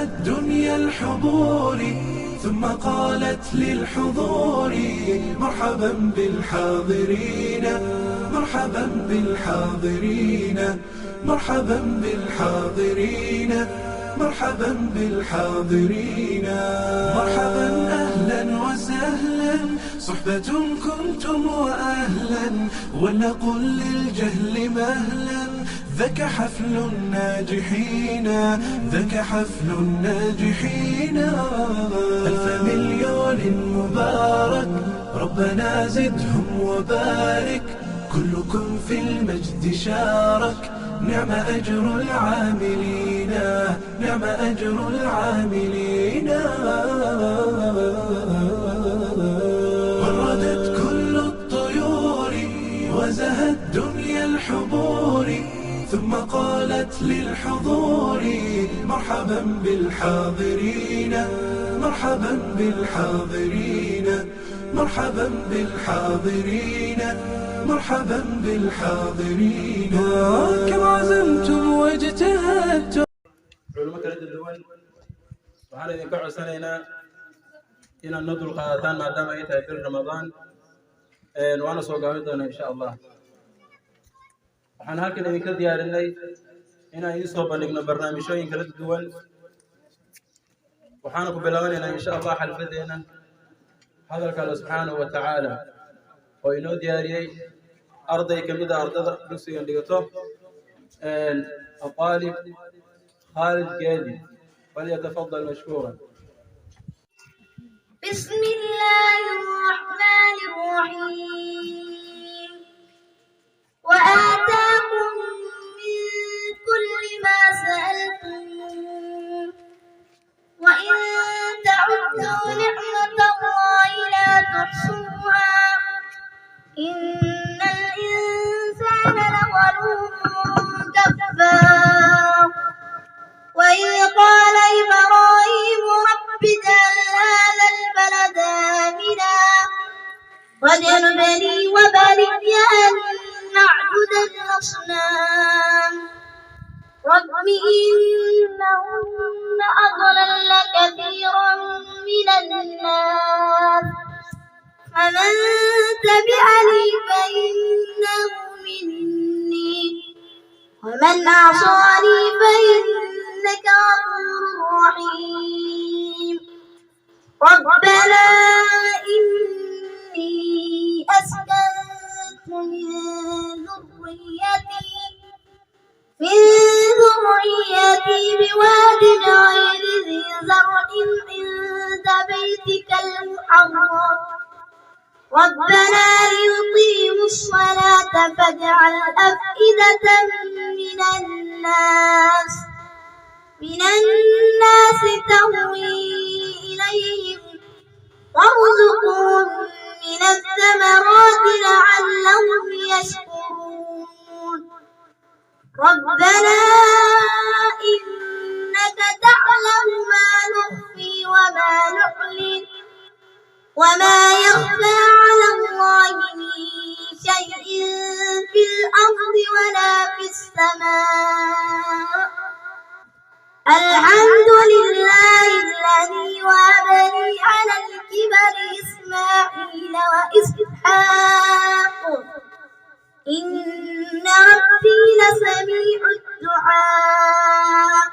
وزهت دنيا الحضور ثم قالت للحضور مرحبا بالحاضرين مرحبا بالحاضرين مرحبا بالحاضرين مرحبا بالحاضرين مرحبا أهلا وسهلا صحبة كنتم وأهلا ولنقل للجهل مهلا ذاك حفل الناجحين ذاك حفل الناجحين ألف مليون مبارك ربنا زدهم وبارك كلكم في المجد شارك نعم أجر العاملين نعم أجر العاملين وردت كل الطيور وزهت دنيا الحضور ثم قالت للحضور مرحبا بالحاضرين مرحبا بالحاضرين مرحبا بالحاضرين مرحبا بالحاضرين كم عزمتم واجتهدتم علماء كلا الدول وحنا نقع سنة إن النضر قادان ما دام يتأثر رمضان وأنا سوق عودنا إن شاء الله وحنا هكذا نكد ديارنا إن يصوب نجنا برنامج شوي كلا الدول وحنا قبلنا إن شاء الله حلفتنا هذا الله سبحانه وتعالى وإنه دياري أرضي كمدة أرض نفسي عندي قطع الطالب خالد قادي فليتفضل مشكورا. بسم الله الرحمن الرحيم وآتاكم من كل ما سألتم وإن تعدوا نعمة الله لا تحصوها إن الإنسان لظلوم كفار وإذ قال إبراهيم رب اجعل هذا البلد آمنا واجنبني وبني أن نعبد الأصنام رب إنهن أضللن كثيرا من الناس فمن تبعني فإنه مني ومن عصاني فإنك غفور رحيم ربنا إني أسكنت من ذريتي بواد غير ذي زرع عند بيتك المحرم ربنا ليقيموا الصلاة فاجعل أفئدة من الناس تهوي إليهم وارزقهم من الثمرات لعلهم يشكرون ربنا إنك تعلم ما نخفي وما نعلن وما يخفى على الله من شيء في الأرض ولا في السماء الحمد لله الذي وهب لي على الكبر إسماعيل وإسحاق إن ربي لسميع الدعاء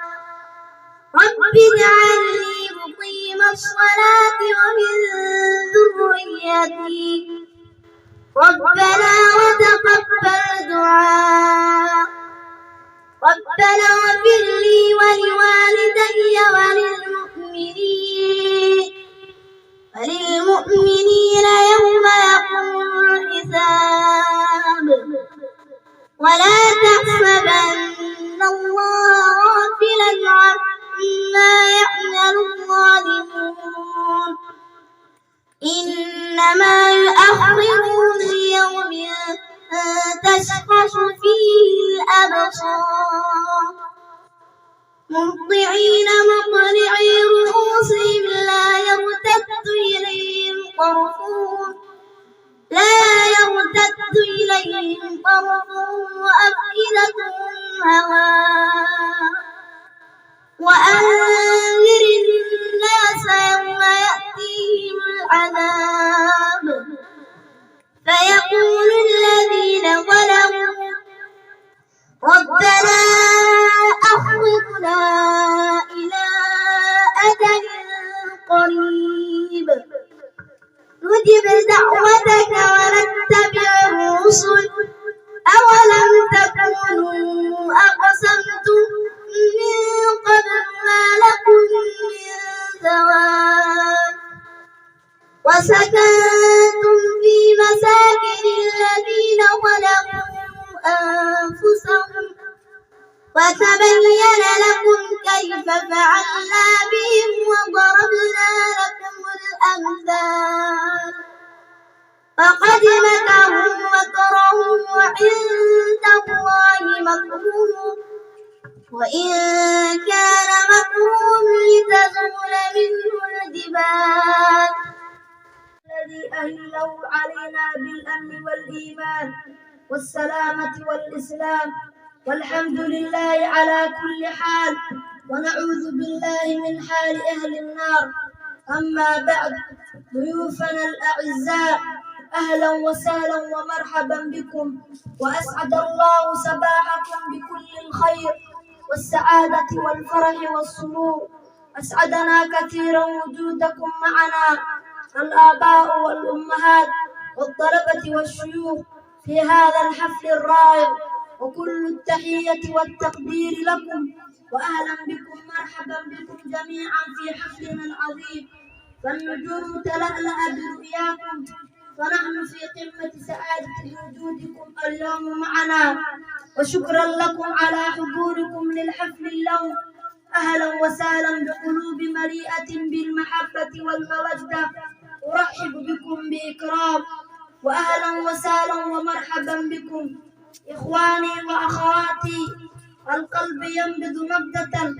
رب اجعلني مقيم الصلاة ومن ذريتي ربنا وتقبل دعاء ربنا اغفر لي ولوالدي وللمؤمنين يوم يقوم الحساب ولا تحسبن الله غافلا عما يعمل الظالمون إنما يؤخرهم ليوم تشخص فيه الأبصار مهطعين مقنعي رؤوسهم لا يرتد إليهم طرفهم وأفئدتهم هواء وأنذر دعوتك ونتبع الرسل أولم تكونوا أقسمتم من قبل ما لكم من زوال وسكنتم في مساكن الذين ظلموا أنفسهم وتبين لكم كيف فعلنا بهم وضربنا لكم الأمثال فقد مكروا مكرهم وعند الله مكرهم وإن كان مكرهم لتزول منه الجبال الذي أهله علينا بالأمن والإيمان والسلامة والإسلام والحمد لله على كل حال ونعوذ بالله من حال أهل النار. أما بعد، ضيوفنا الأعزاء، أهلا وسهلا ومرحبا بكم، وأسعد الله صباحكم بكل الخير والسعادة والفرح والسرور. أسعدنا كثيرا وجودكم معنا الآباء والأمهات والطلبة والشيوخ في هذا الحفل الرائع، وكل التحية والتقدير لكم، وأهلا بكم مرحبا بكم جميعا في حفلنا العظيم. فالنجوم تلألأ برؤياكم، فنحن في قمة سعادة بوجودكم اليوم معنا، وشكرا لكم على حضوركم للحفل اليوم. أهلا وسهلا بقلوب مليئة بالمحبة والمودة، أرحب بكم بإكرام، وأهلا وسهلا ومرحبا بكم إخواني وأخواتي. القلب ينبض نبضة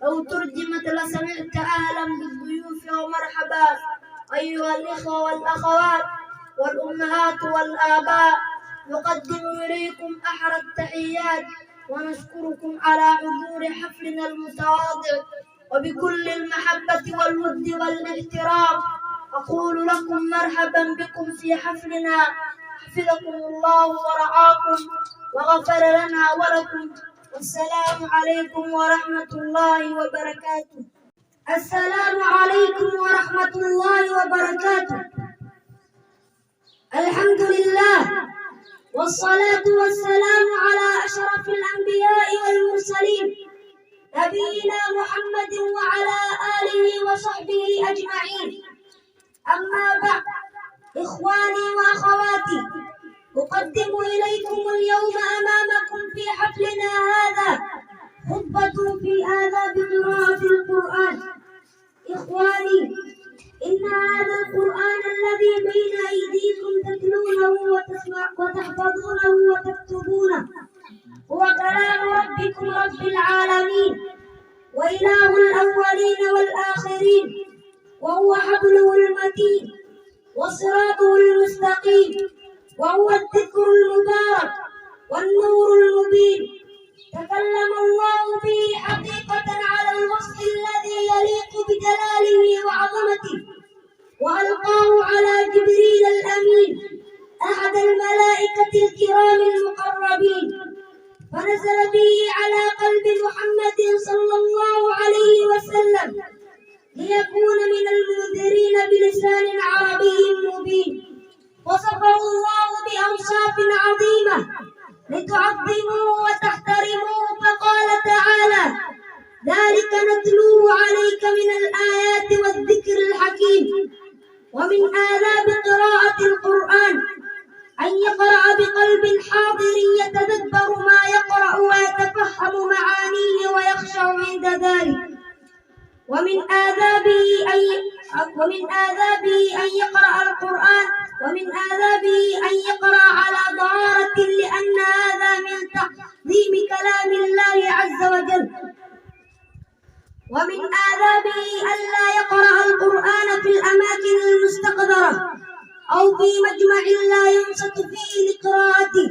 لو ترجمت لسمعت. أهلا بالضيوف ومرحبا أيها الإخوة والأخوات والأمهات والآباء. نقدم إليكم أحرى التحيات ونشكركم على حضور حفلنا المتواضع، وبكل المحبة والود والاحترام أقول لكم مرحبا بكم في حفلنا. حفظكم الله ورعاكم وغفر لنا ولكم، والسلام عليكم ورحمة الله وبركاته. السلام عليكم ورحمة الله وبركاته. الحمد لله والصلاة والسلام على أشرف الأنبياء والمرسلين نبينا محمد وعلى آله وصحبه أجمعين. أما بعد، إخواني وأخواتي، أقدم إليكم اليوم أمامكم في حفلنا هذا خطبة في آداب قراءة القرآن. إخواني، إن هذا القرآن الذي بين أيديكم تتلونه وتحفظونه وتكتبونه هو كلام ربكم رب العالمين، وإله الأولين والآخرين، وهو حبله المتين وصراطه المستقيم، وهو الذكر المبارك والنور المبين. تكلم الله به حقيقة على الوصف الذي يليق بجلاله وعظمته، وألقاه على جبريل الأمين أحد الملائكة الكرام المقربين، فنزل به على قلب محمد صلى الله عليه وسلم ليكون من المنذرين بلسان عربي مبين. وصفه الله بأوصاف عظيمة لتعظموه وتحترموه، فقال تعالى: ذلك نتلوه عليك من الآيات والذكر الحكيم. ومن آداب قراءة القرآن أن يقرأ بقلب حاضر يتدبر ما يقرأ ويتفهم معانيه ويخشع عند ذلك. ومن آدابه أن يقرأ القرآن أن يقرأ على ضرورة، لأن هذا من تعظيم كلام الله عز وجل. ومن آدابه ألا يقرأ القرآن في الأماكن المستقذرة أو في مجمع لا ينصت فيه لقراءته،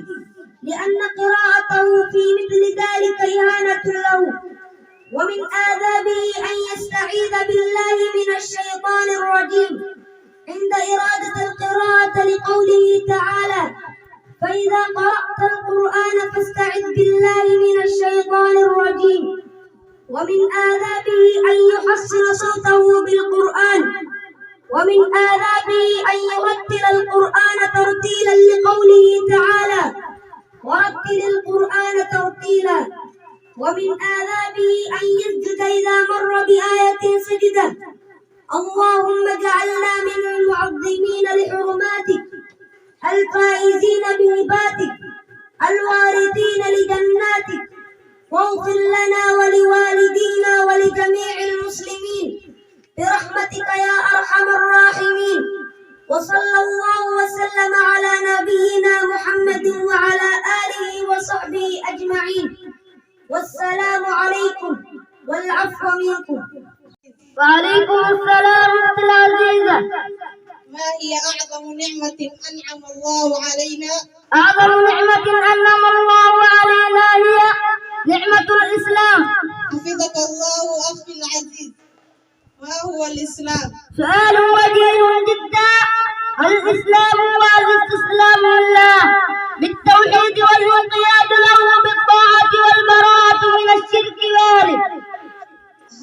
لأن قراءته في مثل ذلك إهانة له. ومن آدابه أن يستعيذ بالله من الشيطان الرجيم عند إرادة القراءة، لقوله تعالى: فإذا قرأت القرآن فاستعذ بالله من الشيطان الرجيم. ومن آدابه أن يحسن صوته بالقرآن ومن آدابه أن يرتل القرآن ترتيلا لقوله تعالى ورتل القرآن ترتيلا. ومن آدابه أن يسجد إذا مر بآية سجدة. اللهم اجعلنا من المعظمين لحرماتك الفائزين بهباتك الوارثين لجناتك، واغفر لنا ولوالدينا ولجميع المسلمين برحمتك يا أرحم الراحمين. وصلى الله وسلم على نبينا محمد وعلى آله وصحبه أجمعين. والسلام عليكم والعفو منكم. وعليكم السلام ورحمة الله العزيزة. ما هي أعظم نعمة أنعم الله علينا؟ أعظم نعمة أنعم الله علينا هي نعمة الإسلام. حفظك الله أخي العزيز، ما هو الإسلام؟ سؤال وجيه جدا. الإسلام هو الاستسلام لله بالتوحيد والانقياد له بالطاعة والبراءة من الشرك وآله.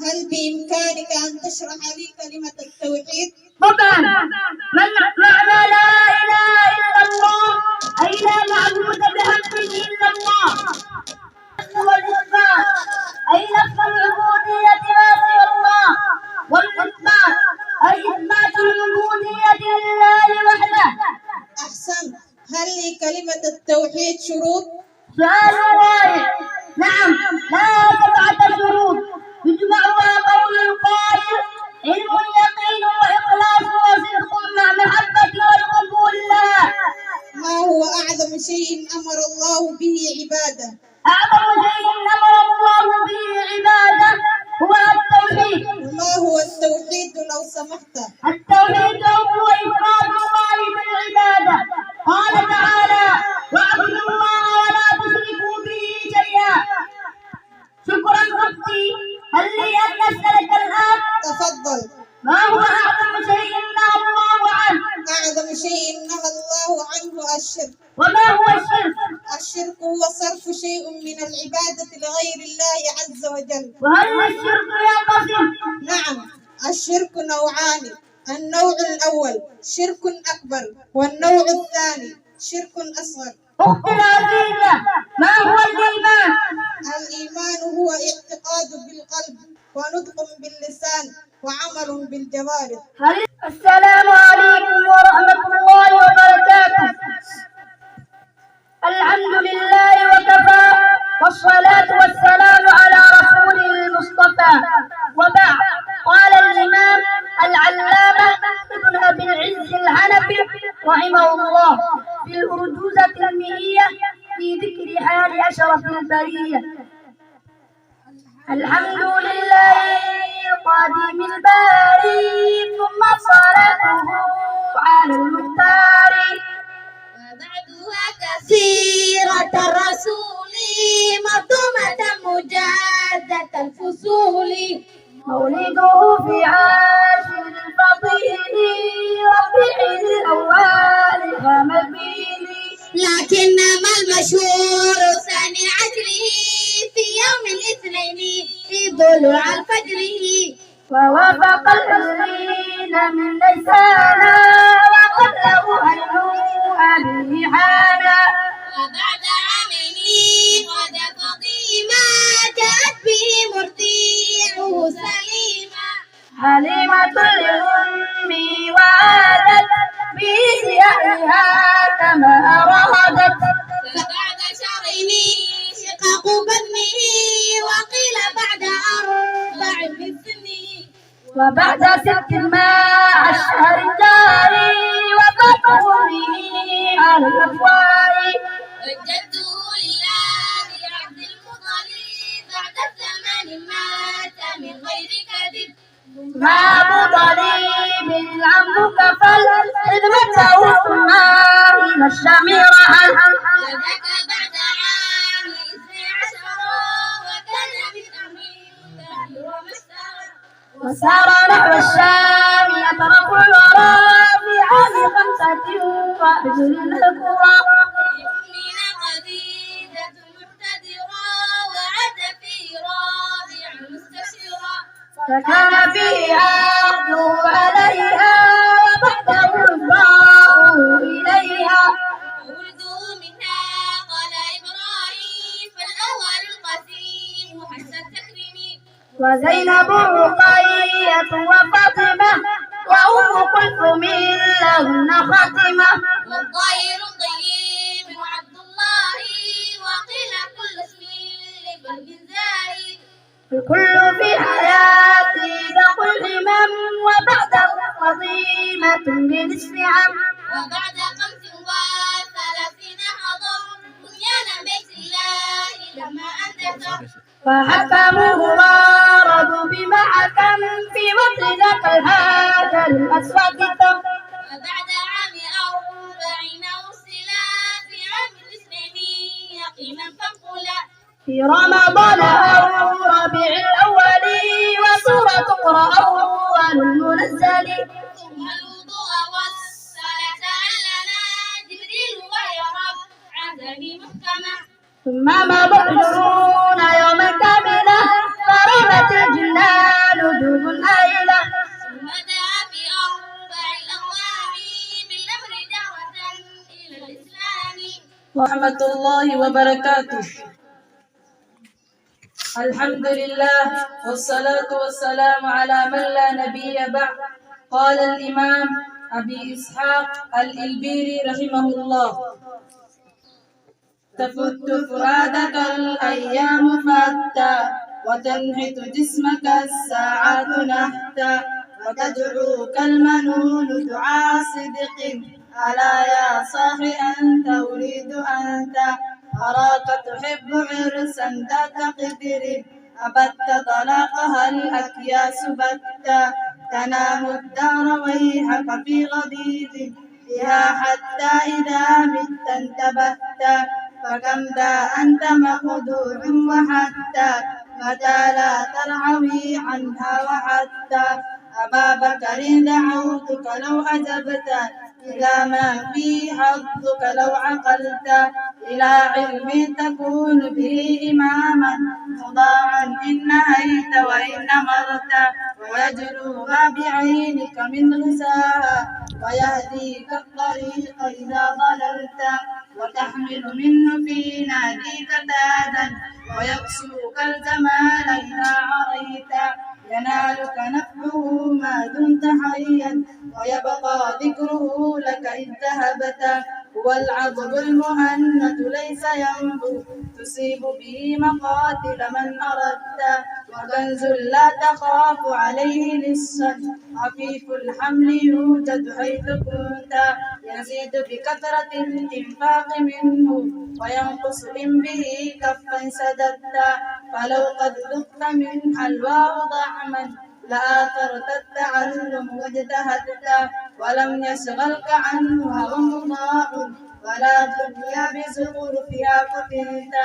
هل بإمكانك أن تشرح لي كلمة التوحيد؟ طبعا. معنى لا إله إلا الله أي لا معبود بحق إلا الله. والإثبات أي نفي العبودية ما سوى الله. والإثبات أي إثبات العبودية لله وحده. أحسنت. هل لكلمة التوحيد شروط؟ سؤال واحد. نعم، لها 7 شروط يجمعها قول القائل علم يقين وإخلاص وصدق مع محبة والقبول لها. ما هو أعظم شيء أمر الله به عباده؟ أعظم شيء أمر الله به عباده هو التوحيد. وما هو التوحيد لو سمحت؟ التوحيد هو إفراد الله بالعبادة. قال تعالى واعبدوا الله ولا تشركوا به شيئا. شكرا أختي. هل لي أن أسألك الآن تفضل. ما هو أعظم شيء نهى الله عنه؟ أعظم شيء نهى الله عنه الشرك. وما هو الشرك؟ الشرك هو صرف شيء من العبادة لغير الله عز وجل. وهل الشرك ينقسم؟ نعم، الشرك نوعان. النوع الأول شرك أكبر، والنوع الثاني شرك أصغر. أختي العزيزة، ما هو الإيمان؟ الإيمان هو اعتقاد بالقلب ونطق باللسان وعمل بالجوارح. السلام عليكم ورحمة الله وبركاته. الحمد لله وكفى، والصلاة والسلام على رسوله المصطفى. وبعد، قال الإمام العلامة ابن أبي العز الحنفي رحمه الله في الأرجوزة المئية في ذكر حال أشرف البرية: الحمد لله القادم الباري ثم صلاته على المختار. وبعدها كثيرة الرسول مظلومة مجازة الفصول. مولده في عاشر الفضيل ربيع الأول غمبيل. لكنما المشهور ثاني عشره في يوم الاثنين في طلوع الفجر. ووافق العشرين من ليسانا وقبله أهل به حانا. وبعد عامين قد قديما جاءت به مرضيعه سليما. حليمة لأمي وعادت بإحيائها كما أرادت. فبعد شهرين شقاق بطنه وقيل بعد 4 من سنه. وبعد 6 مع الشهر الجاري وقفه به على الأفواه. وجدته لله عبد المطلب بعد 8 مات من غير كذب. مع أبو طالب العم كفل خدمته ثم إلى الشام رحل. وذاك بعد عام 12 وكان من أمر ومسار. وسار نحو الشام يطرق الورى في عام 25 القرى. من قديدة مقتدرة وعاد في رابع مستشرا. فكان فيه عقده عليها وبعده الضاء إليها. ولده منها قال إبراهيم فالأول القسيم حسن التكريم. وزينب رقية وفاطمة وأم كلثوم لهن خاتمة. والطير الطيب وعبد الله وقيل كل اسم لفرد زائد. الكل في حياتي ذو الهمم وبعده فضيمة بنصف عام. وبعد 35 حضر بنيان بيت الله لما أنتثر. فحكموا ورضوا بما حكم في وقت ذاك الهاجر الأسود تم. وبعد عام 40 أرسلا في عام 2 يقينا فانقلا. في رمضان أو ربيع الأول وسورة تقرأ أول المنزل. ثم الوضوء والصلاة علنا جبريل وهي رب عزمي محكمة. ثم مضى الجنون يوما كاملا فرمت الجنان نجوم آيلة. ثم دعا في 4 الأوام بالأمر دعوة إلى الإسلام. ورحمة الله وبركاته. الحمد لله والصلاة والسلام على من لا نبي بعد. قال الإمام أبي إسحاق الإلبيري رحمه الله: تفت فؤادك الأيام فتى وتنحت جسمك الساعات نحتا وتدعوك المنون دعاء صدق ألا يا صاح أنت أريد أنت أراك تحب عرسا ذات قدر أبت طلاقها الأكياس بتا تنام الدار ويحك في غضيض بها حتى إذا مت انتبهت فكم ذا أنت مخدوع وحتى متى لا ترعوي عنها وحتى أبا بكر دعوتك لو أجبت إلى ما في حظك لو عقلت إلى علم تكون به إماما مطاعا إن نهيت وإن أمرت ويجلو ما بعينك من غساها ويهديك الطريق إذا ضللت وتحمل منه في ناديك تاجا ويكسوك الجمال إذا عريت ينالك نفعه ما دمت حيا ويبقى ذكره لك إذ ذهبت هو العضب المهند ليس ينبو تصيب به مقاتل من أردت وكنز لا تخاف عليه للصد خفيف الحمل يوجد حيث كنت يزيد بكثرة الإنفاق منه وينقص إن به كفا سددت فلو قد ذقت من حلواه طعما لآثرت التعلم واجتهدت ولم يشغلك عنه هوى مطاع ولا دنيا بزخرفها فتنت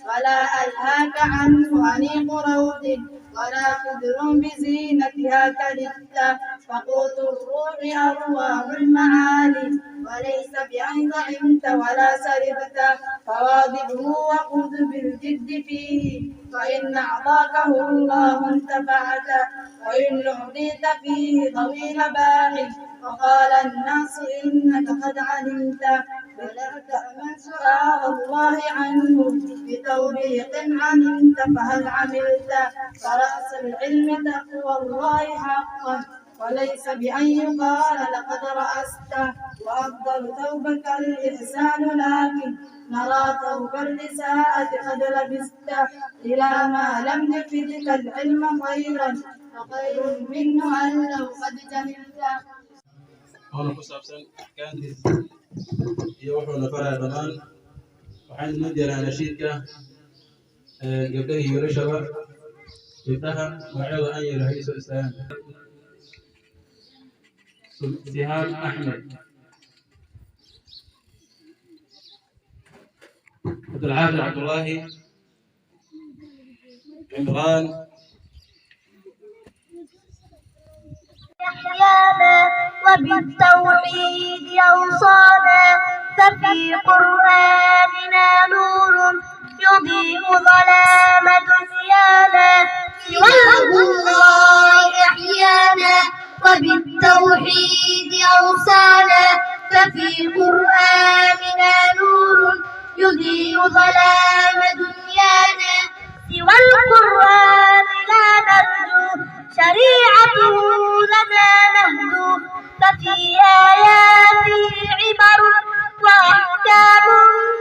ولا ألهاك عنه أنيق روض ولا خضر بزينتها كلفت فقوت الروح أرواح المعالي وليس بأن ضعمت ولا سربت فواظبه وخذ بالجد فيه فإن أعطاكه الله انتفعت وإن أعطيت فيه طويل باع وقال الناس إنك قد علمت ولا تأمن سؤال الله عنه بتوبيق عنت فهل عملت فرأس العلم تقوى الله حقا وليس بأن يقال لقد رأست وأفضل توبك الإحسان لكن نرى ثوب الإساءة قد لبست إلى ما لم يفدك العلم خيرا فخير منه أن لو قد جهلت. هون كسابسن كانت يوحوا نفرها دمان وحين ندير على شيكا قبله يرشبه يبدأها وعيض أن يرهيس الإسلام سهام أحمد عبد الحافظ عبد الله عمران أحيانا وبالتوحيد أوصانا ففي قرآننا نور يضيء ظلام دنيانا سواه الله يضيء ظلام دنيانا سوى القرآن لا نرجو شريعته لنا نهدو ففي آياته عبر وأحكام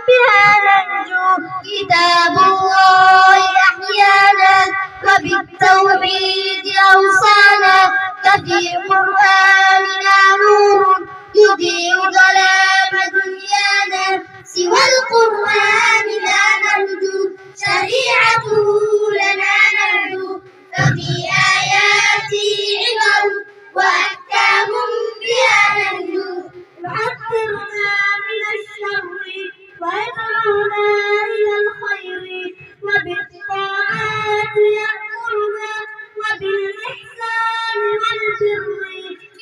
بها ننجو كتاب الله أحيانا وبالتوحيد أوصانا ففي قرآننا نور يضيء ظلام دنيانا سوى القرآن لا نرجو شريعته لنا نرجو ففي آياته عبر وأحكام بها نرجو يحذرنا من الشر ويدعونا إلى الخير وبالطاعات يأمرنا وبالإحسان والبر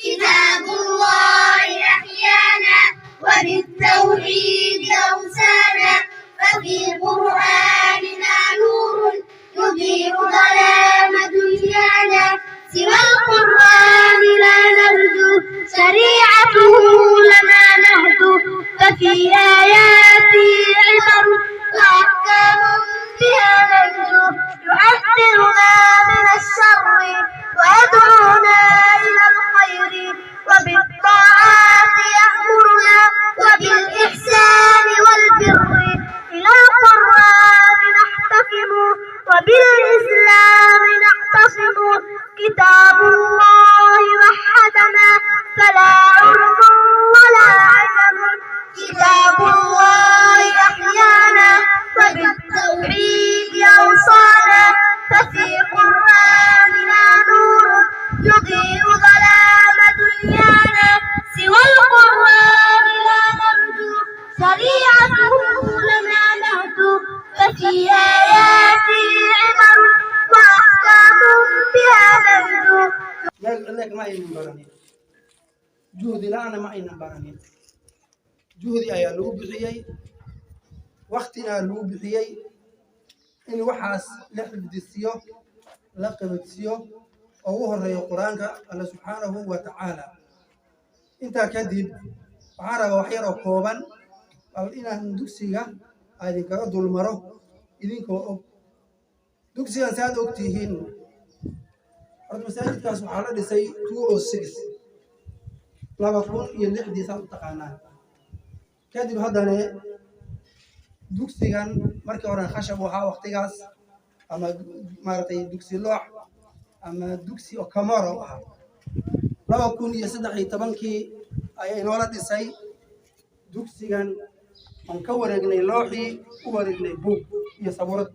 كتاب الله أحيانا وبالتوحيد أوصانا ففي قرآننا نور يضيء ظلام دنيانا سوى القرآن لا نرجو شريعته لنا نهدو ففي آياته عبر وأحكام بها ننجو يحذرنا من الشر ويدعونا إلى الخير وبالطاعات يأمرنا وبالإحسان والبر إلى القرآن نحتكم وبالإسلام نعتصم كتاب الله وحدنا فلا عرف ولا عجم كتاب الله أحيانا وبالتوحيد أوصانا ففي قرآننا نور يضيء ظلام دنيانا سوى القرآن لا نرجو شريعته لنا نهدو ففي آياته عبر وأحكام بها ننجو لك ما أين براني جهدي لا أنا ما أين براني جهدي أيا لو بحيي وقتنا لو بحيي إن وحاس لحب السيو لقب السيو أو هو القرآن الله سبحانه وتعالى أنت كذب عرب وحير وكوبا أو إنها ندكسيها هذه كرد المرة إذن كوب دكسيها ساد أكتيهن أرد مساجد كاسو حالة لسي 206 لا بكون يلح دي ساد تقانا كذب هذا dugsigan markii hore khashab waxa waqtigaas ama maartay dugsi loox ama dugsi oo kamaro ah 2013kii ayay noola dhisay dugsigan aan ka wareegnay looxii u wareegnay buug iyo sabuurad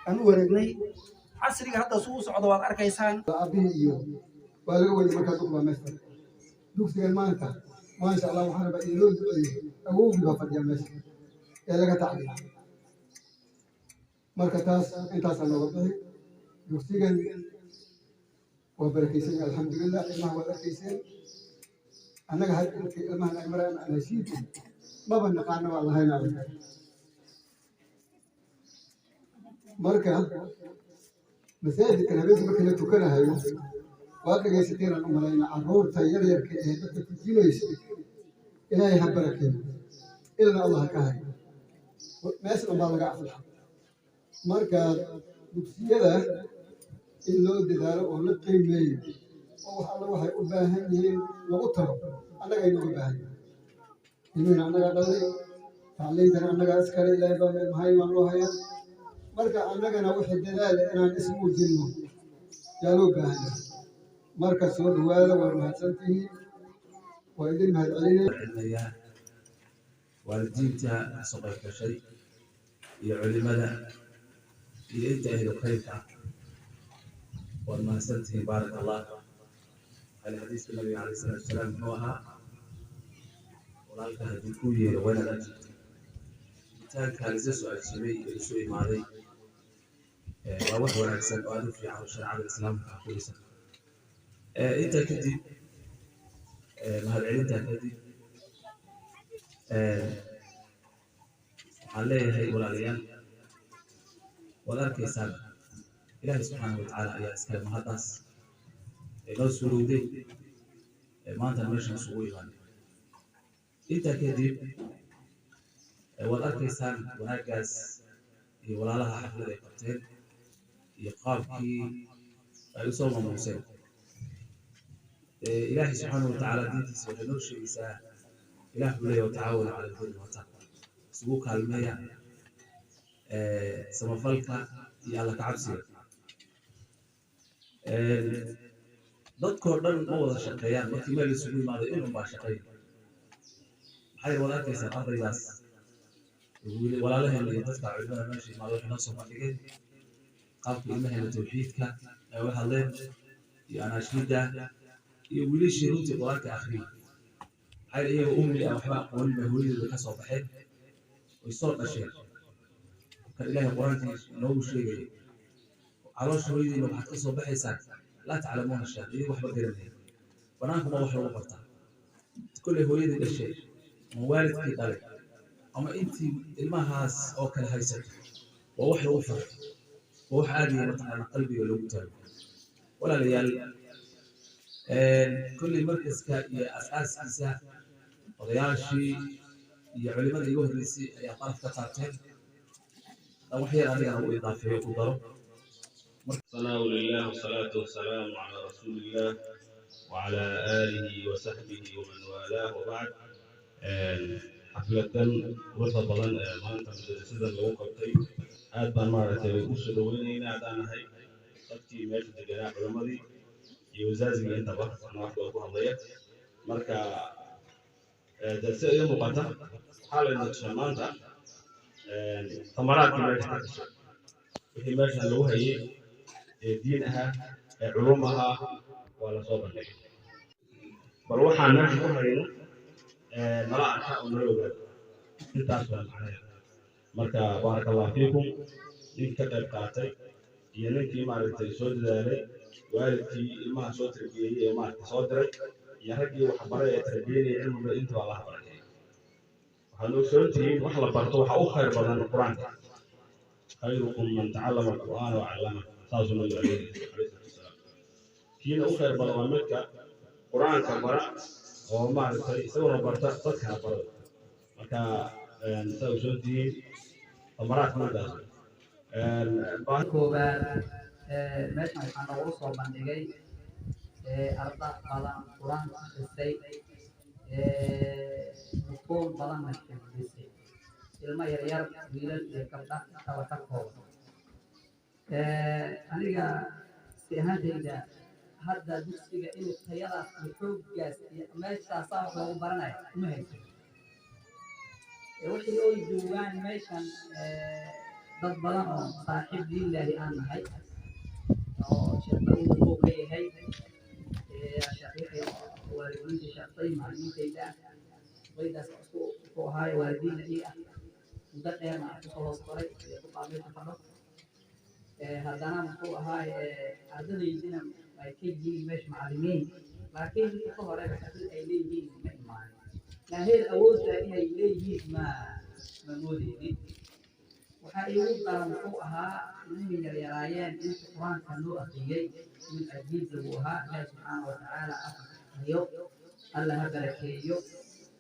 aan u wareegnay casriga hadda soo socdo waad arkaysaan abihi iyo waa laga wadi markaa duqba meesha dugsigan maanta ma sha Allah waxaan baa inoo duceeyay awowgiiba fadhiya meesha ee laga tacliim marka taas intaas aan uga bixi dugsigan waa barakaysan alxamdulillah ilmaha waa barakaysan annaga hadda ilmaha ay maraan ana shiid maba naqaano waa lahayna marka masaajidkan habeenkii marka la tukanahayo waa dhagaysateen aan u malayna carruurta yaryarka ee dadka tukinaysa ilaahay ha barakeeyo ilna allah ka hayo meesha baa laga aflaxa marka dugsiyada in loo dadaalo oo la qiimeeyo oo wax alla waxay u baahan yihiin lagu taro annaga aynu u baahan yihiin annaga dhalay tacliintana annaga iskale ilaahay baa meel mahay waan loo hayaa marka annagana wixii dadaal inaan ismuujinno yaa loo baahan yahay marka soo dhawaada waa mahadsantihiin waa idin mahadcelinaya waalidiinta soo qayb gashay iyo culimada iyo inta ahlu khayrka waad mahadsantihiin baaraka allah alxadiiska nabiga calayhi salaatu wasalaam muxuu ahaa walaalka haddii kuu yeero wanaad ajirto intaankaa lisa soo ajibay iyo isu imaaday waa wax wanaagsan oo aad u fiican oo shareecada islaamka ah kulisan intaa kadib mahadcelintaa kadib waxaan leeyahay walaalayaal waad arkaysaan ilaahay subxaanahu watacaala ayaa iskale mahaddaas noo surowday maanta meeshan isugu imaaday intaa kadib waad arkaysaan wanaaggaas iyo walaalaha xaflada ay qabteen iyo qaabkii ay usoo maamuuseen ilaahay subxaanahu watacaala diintiisa waxay noo sheegaysaa ilaah buu leeyahay watacaawanu cala albirri wataqwa isugu kaalmeeya samafalka iyo alla kacabsiga dadkoo dhan ma wada shaqeeyaan markii meel isugu imaaday inun baa shaqeyn maxay wada arkaysaan ardaydaas walaalaheena iyo dadka culimada meesha imaada waxay noo soo bandhigeen qaabka ilmaheena tawxiidka ay u hadleen iyo anaashiida iyo wiilashii runtii qur-aanka akhriyay maxay iyaga ummi ah waxba aqoonin bay hooyadooda ka soo baxeen way soo dhasheen kan ilaahay qur-aankiisa inoogu sheegaya caloosha hooyadiina waxaad ka soo baxaysaan laa taclamuuna shay iyaga waxba garanaya banaanku ma wax lagu bartaa kolley hooyadii dhashay ama waalidkii dhalay ama intii ilmahaas oo kale haysato waa wax lagu farxo waa wax aad iyo mataqaana qalbiga loogu taago walaalayaal kolley markaska iyo asaaskiisa odayaashii iyo culimada igu horreysay ayaa qaraf ka taabteen wax yar adigana u idaafeeyo ku daro ثناء لله والصلاة والسلام على رسول الله وعلى آله وصحبه ومن والاه وبعد حفلة وسط بلان ما أنت مدرسة لو قبتي هاد بان مارتي وش دوينين عدانا هاي قبتي ماشي تجناح رمضي يوزازي أنت بحث أنا واحد أبوها ضيق مركا درسة يوم مقاطع حالة نتشمانتا ثمرات ماشي وهي ماشي لو هي دينها علومها ولا صوبا لك بل وحا نحن هنا نرى أشياء ونلوغات انتاسوا عليها مركا بارك الله فيكم إن كتب قاتي ينكي مارتي سود ذالي والدتي ما سود تربية ما تصدري يهدي وحبري تربيني علم بإنت والله بركي وحنو سودتي وحلا برطوحة أخير بدن القرآن خيركم من تعلم القرآن وعلمه صلى الله عليه وسلم كينا أخير برنامجك قرآن كبرى وما سوى برتا تذكر برا مكا نسوي شوتي ثمرات من ذا كوبا ماشي أنا وصل بندقي أربع بلان قرآن السي مفهوم بلان مشكل السي ilma yaryar wiilal iyo gabdha tawatakooda aniga si ahaantayda hadda dugsiga inuu tayadaas iyo xooggaas iyo meeshaasaa wax loogu baranaya uma hayso wixii oo joogaan meeshan dad badan oo saaxiib liilaahi aan nahay oo sheekadu uu ka yahay shaqiiqi waalidiinta shaqay macallimiintayda waydaas ku ahaay waalidiin ii ah muddo dheer ma ku hoos qoray iyo ku qaameysha fadho haddana muxuu ahaay ardadaydina ay ka yihiin meesha macallimiin laakiin ka hore xafid ay leeyihiin ma imaan laheer awoodda inay leeyihiin ma moodeynin waxaa iigu daran muxuu ahaa ilmihii yaryaraayeen inta qur-aanka loo akhriyey min ajiibda buu ahaa ilaahi subxaana watacaala akhriyo alla ha barakeeyo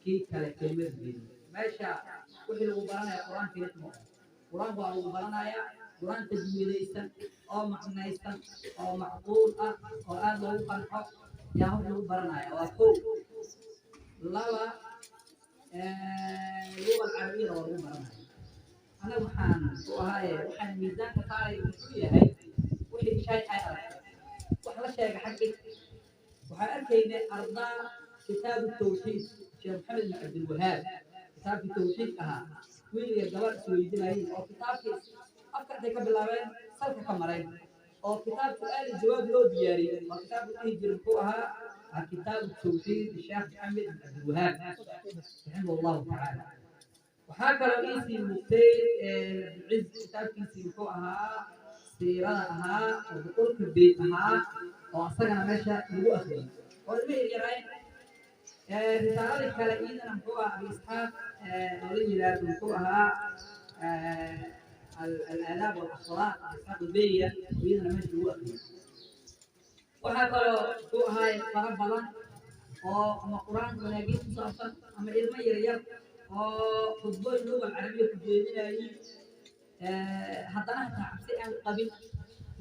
kii kale kelimad geliyo meesha wixii lagu baranaya qur-aanka yatmo qur-aanka waa lagu baranayaa قرآن تجويديسا أو معنيسا أو معقول أو هذا هو قنحة ياهو برنايا وأخو لوا اللغة العربية هو برنايا أنا وحان وحان ميزان كفاري وشوية هاي وحي شيء أعرف وحلا شيء حقي وحان أركين أرضاء كتاب التوحيد شيخ محمد بن عبد الوهاب كتاب التوحيد وين يقدر سويدنا هي أو كتاب أفكار ذيك باللاوين سلك كمرين أو كتاب سؤال الجواب لو دياري وكتاب الهجر فوقها كتاب التوحيد الشيخ محمد بن عبد الوهاب رحمه الله تعالى وهكذا رئيسي المفتي عز كتاب كيسي فوقها سيرها وبقول كبيتها وأصلا ماشى لوقتي والمية جرين رسالة كلاين نحوها بإسحاق أولي لا نحوها الآداب والأخلاق إسحاق البيئة وإذا ماشى لوقتي وهكذا فوقها فربلا أما قرآن ونجيب صافا أما إلما يريب خطبة اللغة العربية تجينا لي حضرنا تعبسي عن قبل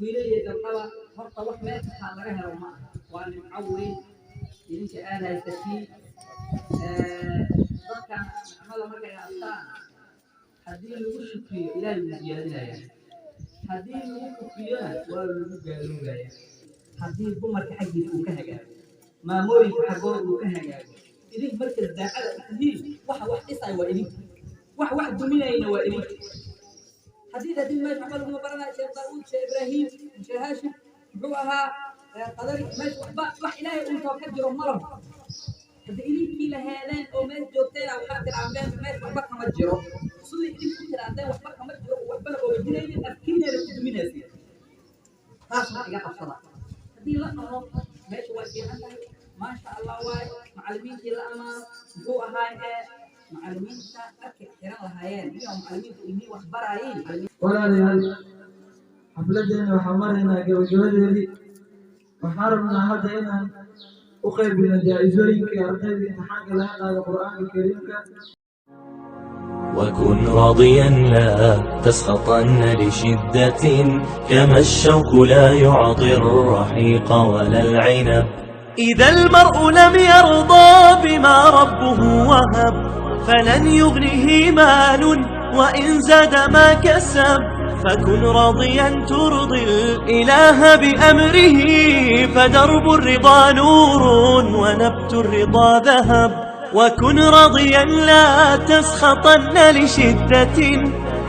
ويلي القوى فرط وحمات حاضرها وما وأنا معول يمكن أنا يستفيد ضكا هذا مرة يا أستاذ هذه الوش في إلى المجيئة يعني هذه الوش فيها والمجيئة يعني هذه البمر كحجي وكهجا ما موري كحجور وكهجا إليه مركز داعي هذه واحد إسعى وإليه واحد دمينا وإليه حديث هذه ما يعمل مبارنة شيخ داوود شيخ إبراهيم شيخ هاشم بوها قدر ما wax ilaahay uu soo ka jiro marab hadii ilaahay la heeleen oo meel joogteen aw xatir ameen meel waxba kama jiro sidii idin ku tiraadeen waxba kama jiro waxba oo jirayeen afkiina ku duminaysa taas ma iga qabsada hadii la dhaho meesha waa fiican tahay ma sha Allah waay macallimiintii la ama wuxuu ahaa macallimiinta arkay xiran lahaayeen iyo macallimiinta ilmi wax baraayeen walaalayaal xafladeena waxaa maraynaa gabagabadeedii waxaan rabnaa hadda inaan u qaybino jaa-isooyinkii ardayda imtixaanka laga qaado qur-aanka kariimka. وكن راضيا لا تسخطن لشدة كما الشوك لا يعطي الرحيق ولا العنب. إذا المرء لم يرضى بما ربه وهب فلن يغنه مال وإن زاد ما كسب. فكن راضيا ترضي الإله بأمره فدرب الرضا نور ونبت الرضا ذهب. وكن راضيا لا تسخطن لشدة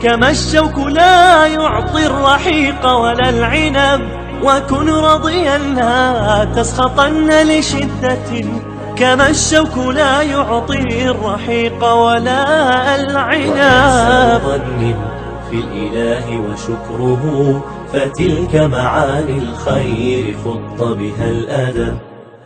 كما الشوك لا يعطي الرحيق ولا العنب. وكن راضيا لا تسخطن لشدة كما الشوك لا يعطي الرحيق ولا العنب. في الإله وشكره فتلك معاني الخير خط بها الأدب.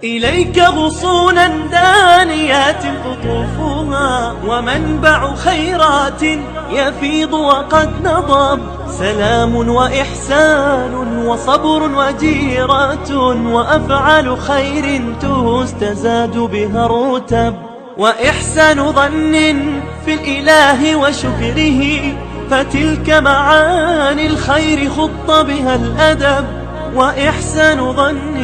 إليك غصونا دانيات قطوفها ومنبع خيرات يفيض وقد نضب. سلام وإحسان وصبر وجيرة وأفعال خير تستزاد بها الرتب. وإحسان ظن في الإله وشكره فتلك معاني الخير خط بها الأدب. وإحسان ظن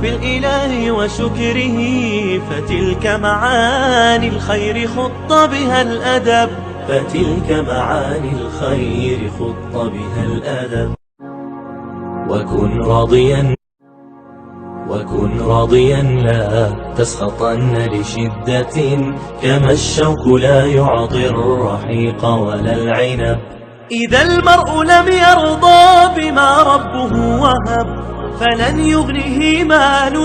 في الإله وشكره فتلك معاني الخير خط بها الأدب. فتلك معاني الخير خط بها الأدب. وكن راضيا لا تسخطن لشدة كما الشوك لا يعطي الرحيق ولا العنب. إذا المرء لم يرضى بما ربه وهب فلن يغنه مال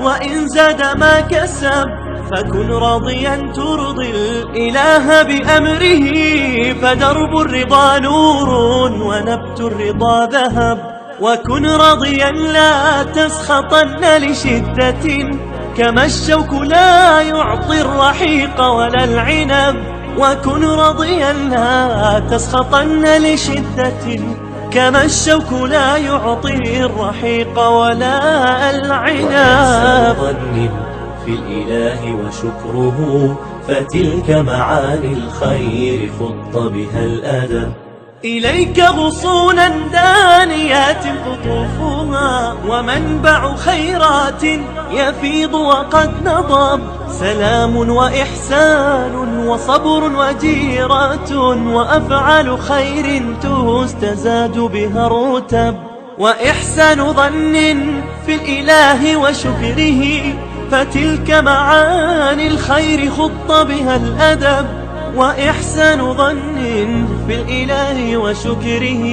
وإن زاد ما كسب. فكن راضيا ترضي الإله بأمره فدرب الرضا نور ونبت الرضا ذهب. وكن راضيا لا تسخطن لشدة كما الشوك لا يعطي الرحيق ولا العنب. وكن راضيا لا تسخطن لشدة كما الشوك لا يعطي الرحيق ولا العنب. في الإله وشكره فتلك معاني الخير خط بها الأدب. إليك غصونا دانيات قطوفها ومنبع خيرات يفيض وقد نضب. سلام وإحسان وصبر وجيرة وأفعال خير تستزاد بها الرتب. وإحسان ظن في الإله وشكره فتلك معاني الخير خط بها الأدب. وإحسان ظن في الإله وشكره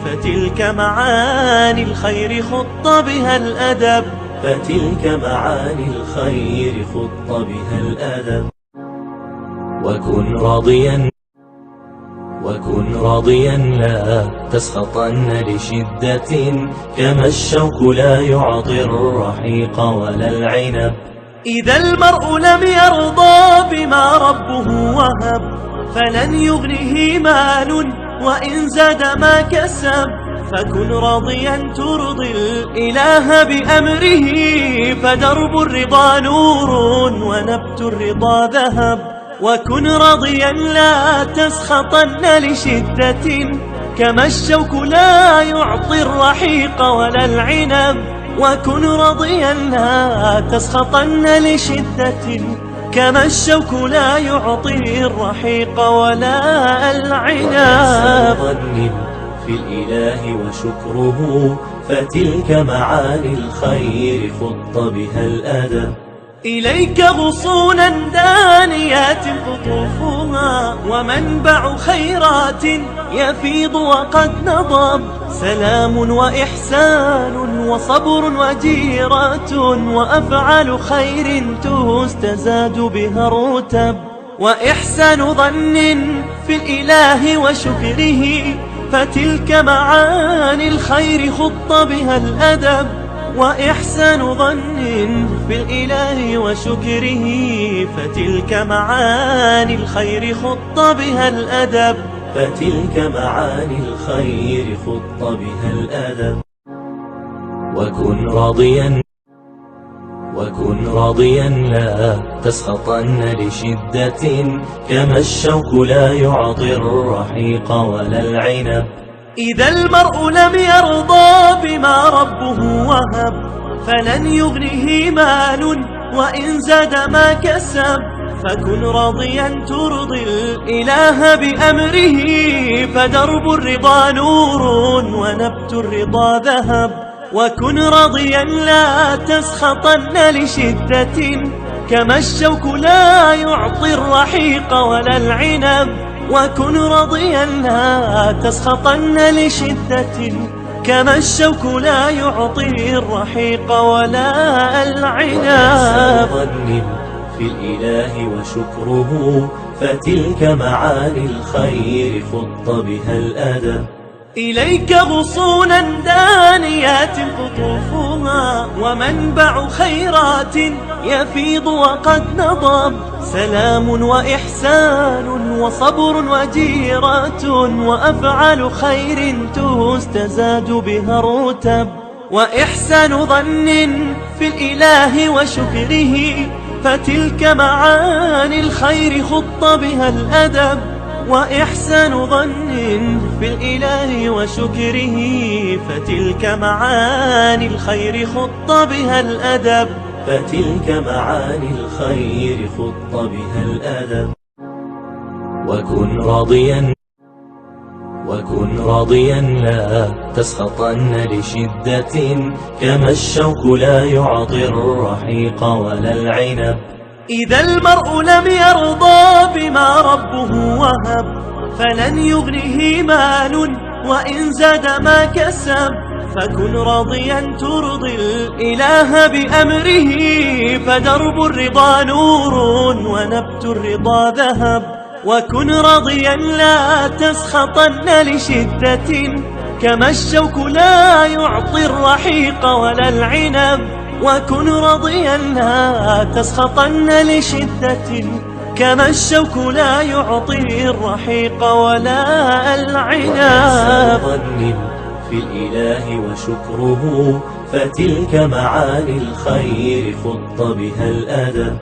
فتلك معاني الخير خط بها الأدب. فتلك معاني الخير خط بها الأدب. وكن راضيا لا تسخطن لشدة كما الشوك لا يعطي الرحيق ولا العنب. إذا المرء لم يرضى بما ربه وهب فلن يغنه مال وإن زاد ما كسب. فكن راضيا ترضي الإله بأمره فدرب الرضا نور ونبت الرضا ذهب. وكن راضيا لا تسخطن لشدة كما الشوك لا يعطي الرحيق ولا العنب وكن راضيا لا تسخطن لشدة كما الشوك لا يعطي الرحيق ولا العنب ظن في الإله وشكره فتلك معاني الخير خط بها الأدب إليك غصونا دانيات قطوفها ومنبع خيرات يفيض وقد نضب سلام وإحسان وصبر وجيرات وأفعال خير تستزاد بها الرتب وإحسان ظن في الإله وشكره فتلك معاني الخير خط بها الأدب وإحسان ظن في الإله وشكره فتلك معاني الخير خط بها الأدب فتلك معاني الخير خط بها الأدب وكن راضيا لا تسخطن لشدة كما الشوك لا يعطي الرحيق ولا العنب إذا المرء لم يرضى بما ربه وهب فلن يغنه مال وإن زاد ما كسب فكن راضيا ترضي الإله بأمره فدرب الرضا نور ونبت الرضا ذهب وكن راضيا لا تسخطن لشدة كما الشوك لا يعطي الرحيق ولا العنب وكن راضيا لا تسخطن لشدة كما الشوك لا يعطي الرحيق ولا العنب ظن في الإله وشكره فتلك معاني الخير خط بها الأدب إليك غصونا دانيات قطوفها ومنبع خيرات يفيض وقد نضب سلام وإحسان وصبر وجيرات وأفعال خير تستزاد بها الرتب وإحسان ظن في الإله وشكره فتلك معاني الخير خط بها الأدب وإحسان ظن في الإله وشكره فتلك معاني الخير خط بها الأدب فتلك معاني الخير خط بها الأدب وكن راضيا لا تسخطن لشدة كما الشوك لا يعطي الرحيق ولا العنب إذا المرء لم يرضى بما ربه وهب فلن يغنه مال وإن زاد ما كسب فكن راضيا ترضي الإله بأمره فدرب الرضا نور ونبت الرضا ذهب وكن راضيا لا تسخطن لشدة كما الشوك لا يعطي الرحيق ولا العنب وكن راضيا لا تسخطن لشدة كما الشوك لا يعطي الرحيق ولا العنب ظن في الإله وشكره فتلك معاني الخير خط بها الأدب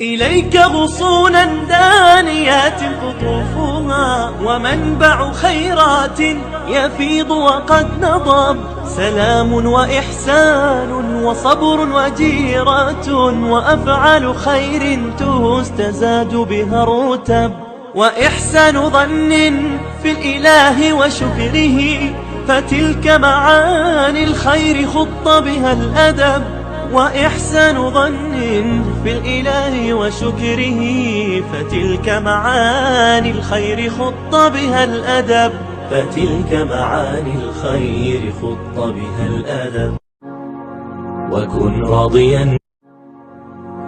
إليك غصونا دانيات قطوفها ومنبع خيرات يفيض وقد نضب سلام وإحسان وصبر وجيرات وأفعال خير تستزاد بها الرتب وإحسان ظن في الإله وشكره فتلك معاني الخير خط بها الأدب وإحسان ظن في الإله وشكره فتلك معاني الخير خط بها الأدب فتلك معاني الخير خط بها الأدب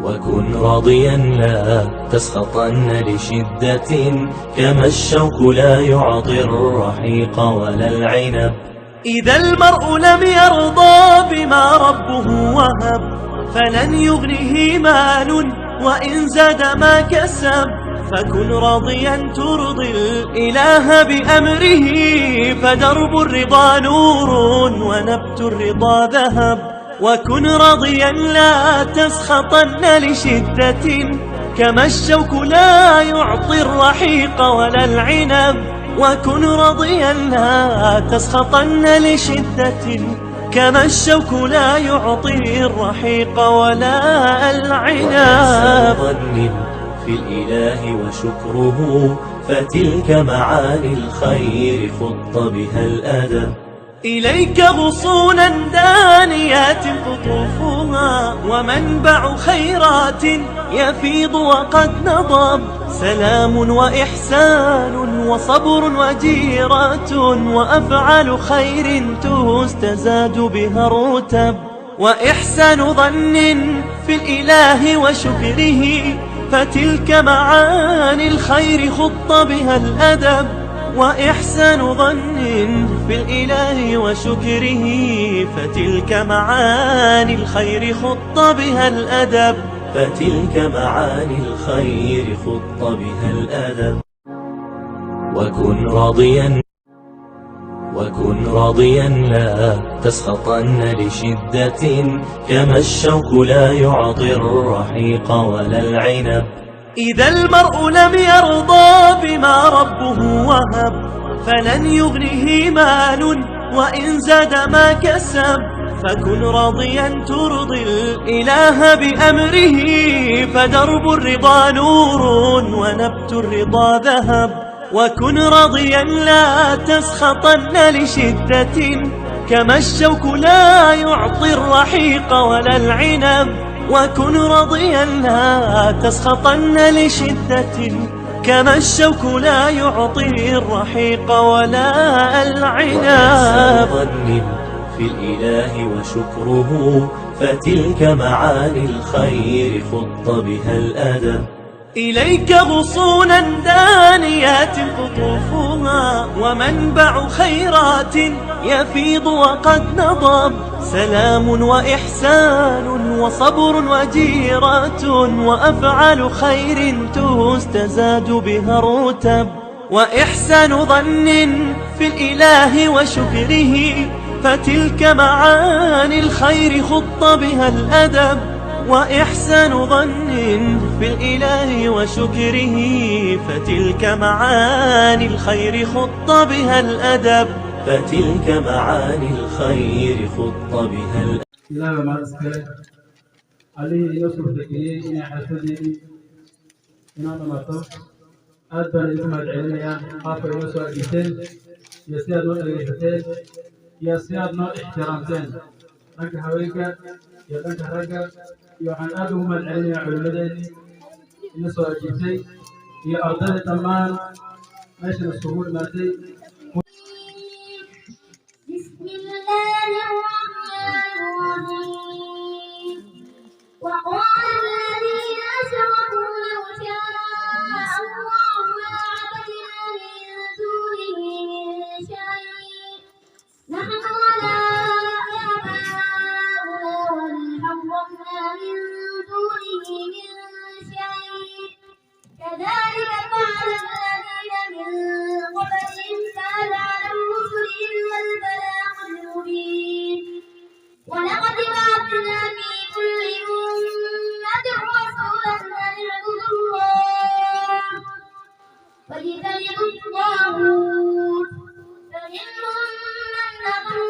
وكن راضيا لا تسخطن لشدة كما الشوك لا يعطي الرحيق ولا العنب إذا المرء لم يرضى بما ربه وهب فلن يغنه مال وإن زاد ما كسب فكن راضيا ترضي الإله بأمره فدرب الرضا نور ونبت الرضا ذهب وكن راضيا لا تسخطن لشدة كما الشوك لا يعطي الرحيق ولا العنب وكن راضيا لا تسخطن لشدة كما الشوك لا يعطي الرحيق ولا العنب ظن في الإله وشكره فتلك معاني الخير خط بها الأدب إليك غصونا دانيات قطوفها ومنبع خيرات يفيض وقد نضب سلام وإحسان وصبر وجيرة وأفعال خير تستزاد بها الرتب وإحسان ظن في الإله وشكره فتلك معاني الخير خط بها الأدب وإحسان ظن في الإله وشكره فتلك معاني الخير خط بها الأدب فتلك معاني الخير خط بها الأدب وكن راضيا لا تسخطن لشدة كما الشوك لا يعطي الرحيق ولا العنب إذا المرء لم يرضى بما ربه وهب فلن يغنه مال وإن زاد ما كسب فكن راضيا ترضي الإله بأمره فدرب الرضا نور ونبت الرضا ذهب وكن راضيا لا تسخطن لشدة كما الشوك لا يعطي الرحيق ولا العنب وكن راضيا لا تسخطن لشدة كما الشوك لا يعطي الرحيق ولا العنب ظن في الإله وشكره فتلك معاني الخير خط بها الأدب إليك غصونا دانيات قطوفها ومنبع خيرات يفيض وقد نضب سلام وإحسان وصبر وجيرة وأفعال خير تستزاد بها الرتب وإحسان ظن في الإله وشكره فتلك معاني الخير خط بها الأدب وإحسان ظن في الإله وشكره فتلك معاني الخير خط بها الأدب فتلك معاني الخير خط بها الأدب إله ما أسكره عليه يصرف لكي إني حسدي إنه نمطه أدبر إسمه العلمية قافة يوسف الجسين يسياد نوع الجسين يسياد نوع احترامتين رنك هويك يبنك رنك يوحن أدوهم العلمية علمدين يوسف الجسين يا أرضي تمان ماشي السهول ماتي بسم الله الرحمن الرحيم وقال الذين أشركوا لو شاء الله ما عبدنا من دونه من شيء نحن ولا آباؤنا ولا حرمنا من دونه من شيء كذلك فعل الذين من قبلهم كان على الرسل إلا البلاغ المبين ولقد بعثنا في كل أمة رسولا أن اعبدوا الله واجتنبوا الطاغوت فمنهم من أخذ